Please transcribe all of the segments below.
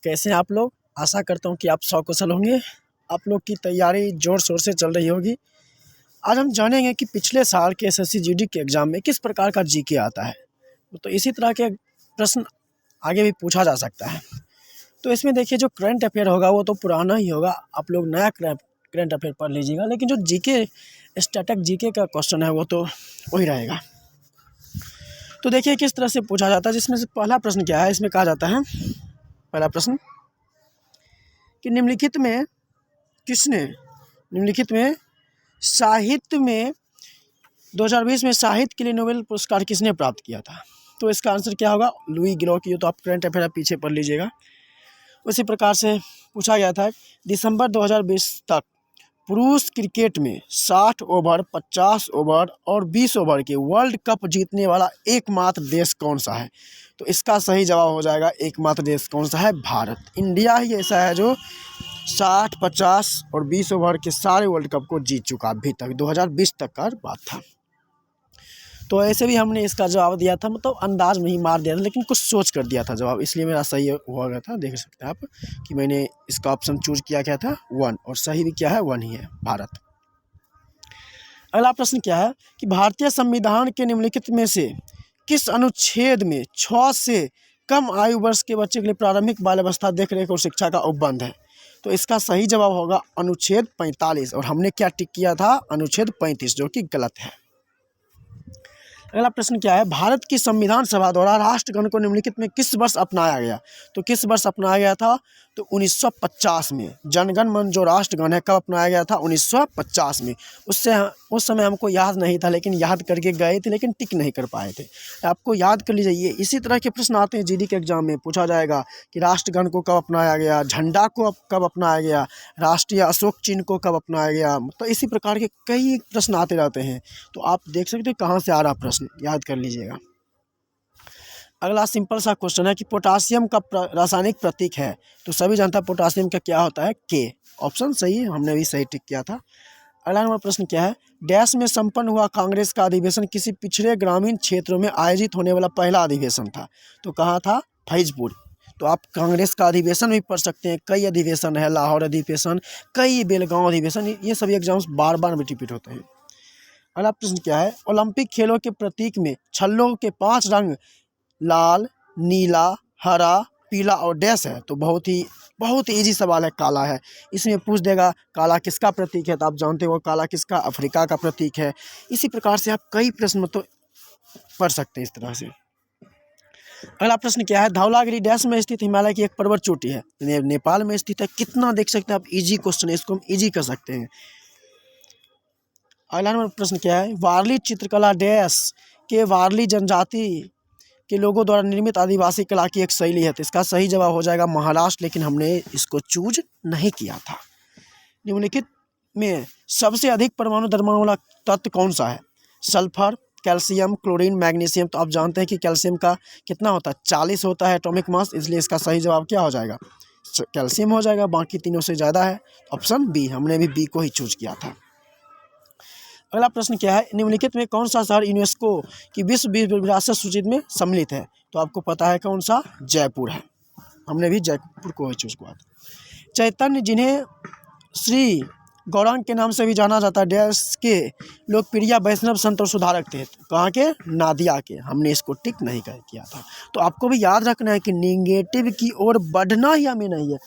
कैसे हैं आप लोग? आशा करता हूँ कि आप सकुशल होंगे। आप लोग की तैयारी ज़ोर शोर से चल रही होगी। आज हम जानेंगे कि पिछले साल के एसएससी जीडी के एग्ज़ाम में किस प्रकार का जीके आता है। तो इसी तरह के प्रश्न आगे भी पूछा जा सकता है। तो इसमें देखिए, जो करंट अफेयर होगा वो तो पुराना ही होगा, आप लोग नया करंट अफेयर पढ़ लीजिएगा। लेकिन जो जीके स्टैटिक जीके का क्वेश्चन है वो तो वही रहेगा। तो देखिए किस तरह से पूछा जाता है, जिसमें से पहला प्रश्न क्या है, इसमें कहा जाता है, पहला प्रश्न कि निम्नलिखित में साहित्य में 2020 में साहित्य के लिए नोबेल पुरस्कार किसने प्राप्त किया था। तो इसका आंसर क्या होगा, लुई ग्लॉक। ये तो आप करंट अफेयर पीछे पढ़ लीजिएगा। उसी प्रकार से पूछा गया था, दिसंबर 2020 तक पुरुष क्रिकेट में 60 ओवर, 50 ओवर और 20 ओवर के वर्ल्ड कप जीतने वाला एकमात्र देश कौन सा है। तो इसका सही जवाब हो जाएगा, एकमात्र देश कौन सा है, भारत। इंडिया ही ऐसा है जो 60, 50 और 20 ओवर के सारे वर्ल्ड कप को जीत चुका अभी तक। 2020 तक का बात था। तो ऐसे भी हमने इसका जवाब दिया था, मतलब अंदाज में ही मार दिया था, लेकिन कुछ सोच कर दिया था जवाब, इसलिए मेरा सही हुआ गया था। देख सकते हैं आप कि मैंने इसका ऑप्शन चूज किया क्या था, 1, और सही भी क्या है, 1 ही है, भारत। अगला प्रश्न क्या है कि भारतीय संविधान के निम्नलिखित में से किस अनुच्छेद में 6 से कम आयु वर्ष के बच्चे के लिए प्रारंभिक बाल अवस्था देखरेख और शिक्षा का उपबंध है। तो इसका सही जवाब होगा अनुच्छेद 45, और हमने क्या टिक किया था, अनुच्छेद 35, जो कि गलत है। अगला प्रश्न क्या है, भारत की संविधान सभा द्वारा राष्ट्रगान को निम्नलिखित में किस वर्ष अपनाया गया। तो किस वर्ष अपनाया गया था, तो 1950 में। जनगण मन जो राष्ट्रगान है कब अपनाया गया था, 1950 में। उस समय हमको याद नहीं था, लेकिन याद करके गए थे, लेकिन टिक नहीं कर पाए थे। आपको याद कर लीजिए। इसी तरह के प्रश्न आते हैं जीडी के एग्जाम में, पूछा जाएगा कि राष्ट्रगान को कब अपनाया गया, झंडा को कब अपनाया गया, राष्ट्रीय अशोक चिन्ह को कब अपनाया गया। तो इसी प्रकार के कई प्रश्न आते रहते हैं। तो आप देख सकते हैं कहाँ से आ रहा प्रश्न, याद कर लीजिएगा। अगला सिंपल सा क्वेश्चन है कि पोटासियम का रासायनिक प्रतीक है। तो सभी जानता है पोटासियम का क्या होता है, के। ऑप्शन सही है, हमने भी सही टिक किया था। अगला नंबर प्रश्न क्या है, डैश में संपन्न हुआ कांग्रेस का अधिवेशन किसी पिछड़े ग्रामीण क्षेत्रों में आयोजित होने वाला पहला अधिवेशन था। तो कहाँ था, फैजपुर। तो आप कांग्रेस का अधिवेशन भी पढ़ सकते हैं, कई अधिवेशन है, लाहौर अधिवेशन, कई बेलगांव अधिवेशन, ये सभी एग्जाम्स बार बार रिपीट होते हैं। अगला प्रश्न क्या है, ओलंपिक खेलों के प्रतीक में छल्लों के 5 रंग लाल, नीला, हरा, पीला और डैश है। तो बहुत ही इजी सवाल है, काला है। इसमें पूछ देगा काला किसका प्रतीक है, तो आप जानते हो काला किसका, अफ्रीका का प्रतीक है। इसी प्रकार से आप कई प्रश्न तो पढ़ सकते हैं इस तरह से। अगला प्रश्न क्या है, धौलागिरी डैश में स्थित हिमालय की एक पर्वत चोटी है, नेपाल में स्थित है। कितना देख सकते हैं आप, इजी क्वेश्चन है, इसको हम इजी कर सकते हैं। अगला नंबर प्रश्न क्या है, वारली चित्रकला डैश के वारली जनजाति के लोगों द्वारा निर्मित आदिवासी कला की एक शैली है। तो इसका सही जवाब हो जाएगा महाराष्ट्र, लेकिन हमने इसको चूज नहीं किया था। निम्नलिखित में सबसे अधिक परमाणु धर्माणु वाला तत्व कौन सा है, सल्फर, कैल्शियम, क्लोरीन, मैग्नीशियम। तो आप जानते हैं कि कैल्शियम का कितना होता है, 40 होता है एटॉमिक मास, इसलिए इसका सही जवाब क्या हो जाएगा, कैल्शियम हो जाएगा। बाकी तीनों से ज़्यादा है, ऑप्शन बी, हमने भी बी को ही चूज किया था। अगला प्रश्न क्या है, निम्नलिखित में कौन सा शहर यूनेस्को की विश्व विरासत सूची में सम्मिलित है। तो आपको पता है कौन सा, जयपुर है, हमने भी जयपुर को ही चूज किया था। चैतन्य, जिन्हें श्री गौरांग के नाम से भी जाना जाता है, डैश के लोकप्रिय वैष्णव संत और सुधारक थे। कहाँ के, नादिया के। हमने इसको टिक नहीं किया था। तो आपको भी याद रखना है कि निगेटिव की ओर बढ़ना ही हमें नहीं है।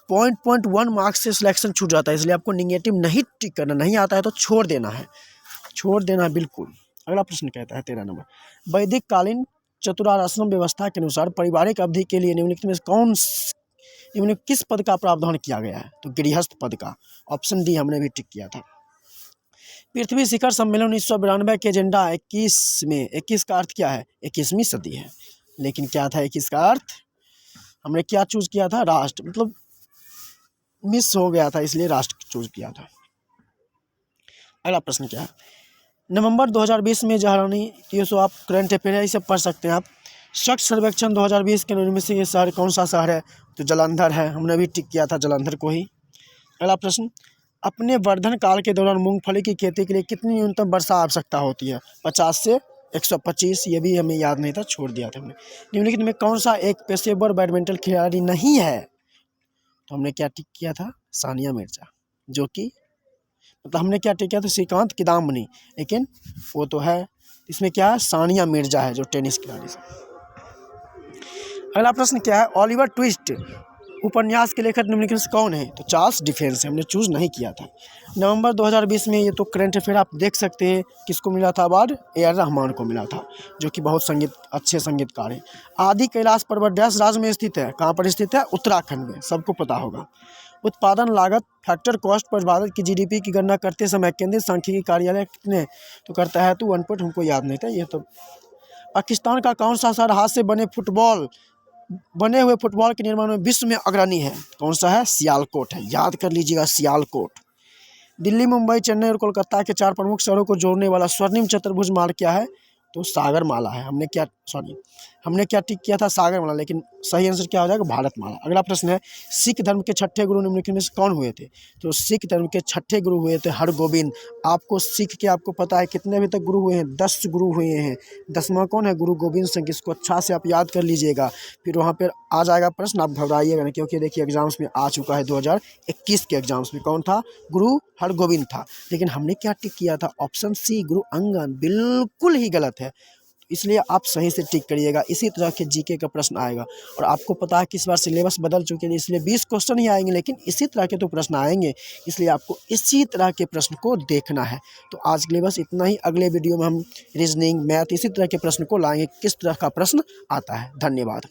0.1 मार्क्स से सिलेक्शन छूट जाता है, इसलिए आपको निगेटिव नहीं टिक करना, नहीं आता है तो छोड़ देना है, बिल्कुल। अगला प्रश्न कहता है 13 नंबर, वैदिक कालीन चतुराश्रम व्यवस्था के अनुसार पारिवारिक अवधि के लिए निम्न किस पद का प्रावधान किया गया है। तो गृहस्थ पद का, ऑप्शन डी, हमने भी टिक किया था। पृथ्वी शिखर सम्मेलन 1992 के एजेंडा 21 में 21 का अर्थ क्या है, 21वीं सदी है। लेकिन क्या था 21 का अर्थ, हमने क्या चूज किया था, राष्ट्र, मतलब मिस हो गया था, इसलिए राष्ट्र चूज किया था। अगला प्रश्न क्या है, नवंबर 2020 में जहानी, ये सो आप करंट अफेयर है, इसे पढ़ सकते हैं आप। स्वच्छ सर्वेक्षण 2020 के में से ये शहर कौन सा शहर है, तो जालंधर है, हमने भी टिक किया था जालंधर को ही। अगला प्रश्न, अपने वर्धन काल के दौरान मूंगफली की खेती के लिए कितनी न्यूनतम वर्षा आवश्यकता होती है, 50 से 125, ये भी हमें याद नहीं था, छोड़ दिया था हमने। निम्नलिखित में कौन सा एक पेशेवर बैडमिंटन खिलाड़ी नहीं है? तो हमने क्या टिक किया था? सानिया मिर्जा, जो कि मतलब हमने क्या टिक किया था? श्रीकांत किदाम्बनी, लेकिन वो तो है इसमें क्या है? सानिया मिर्जा है जो टेनिस खिलाड़ी से। अगला प्रश्न क्या है? ऑलिवर ट्विस्ट उपन्यास के लेखक निम्नलिखित में से कौन है? तो चार्ल्स डिफेंस है, हमने चूज नहीं किया था। नवंबर 2020 में, ये तो करंट अफेयर आप देख सकते हैं, किसको मिला था अवार्ड? ए आर रहमान को मिला था, जो कि बहुत अच्छे संगीतकार हैं। आदि कैलाश पर्वत डैश राज्य में स्थित है? कहाँ पर स्थित है? उत्तराखंड में, सबको पता होगा। उत्पादन लागत फैक्टर कॉस्ट पर भारत की जीडीपी की गणना करते समय केंद्रीय सांख्यिकी कार्यालय कितने तो करता है? तो 1 पॉइंट, हमको याद नहीं था ये तो। पाकिस्तान का कौन सा शहर हाथ से बने हुए फुटबॉल के निर्माण में विश्व में अग्रणी है? कौन सा है? सियालकोट है, याद कर लीजिएगा, सियालकोट। दिल्ली, मुंबई, चेन्नई और कोलकाता के 4 प्रमुख शहरों को जोड़ने वाला स्वर्णिम चतुर्भुज मार्ग क्या है? तो सागरमाला है। हमने क्या टिक किया था? सागरमाला, लेकिन सही आंसर क्या हो जाएगा? भारतमाला। अगला प्रश्न है, सिख धर्म के छठे गुरु निम्नलिखित में से कौन हुए थे? तो सिख धर्म के छठे गुरु हुए थे हरगोबिंद। आपको सिख के आपको पता है कितने अभी तक गुरु हुए हैं? 10 गुरु हुए हैं। 10वां कौन है? गुरु गोबिंद सिंह। इसको अच्छा से आप याद कर लीजिएगा, फिर वहाँ पर आ जाएगा प्रश्न, आप घबराइएगा नहीं, क्योंकि देखिए एग्जाम्स में आ चुका है। 2021 के एग्जाम्स में कौन था? गुरु हरगोबिंद था। लेकिन हमने क्या टिक किया था? Option C, Guru Angad. बिल्कुल ही गलत है, इसलिए आप सही से टिक करिएगा। इसी तरह के जीके का प्रश्न आएगा, और आपको पता है कि इस बार सिलेबस बदल चुके हैं, इसलिए 20 क्वेश्चन ही आएंगे, लेकिन इसी तरह के तो प्रश्न आएंगे, इसलिए आपको इसी तरह के प्रश्न को देखना है। तो आज के लिए बस इतना ही। अगले वीडियो में हम रीजनिंग, मैथ, इसी तरह के प्रश्न को लाएंगे, किस तरह का प्रश्न आता है। धन्यवाद।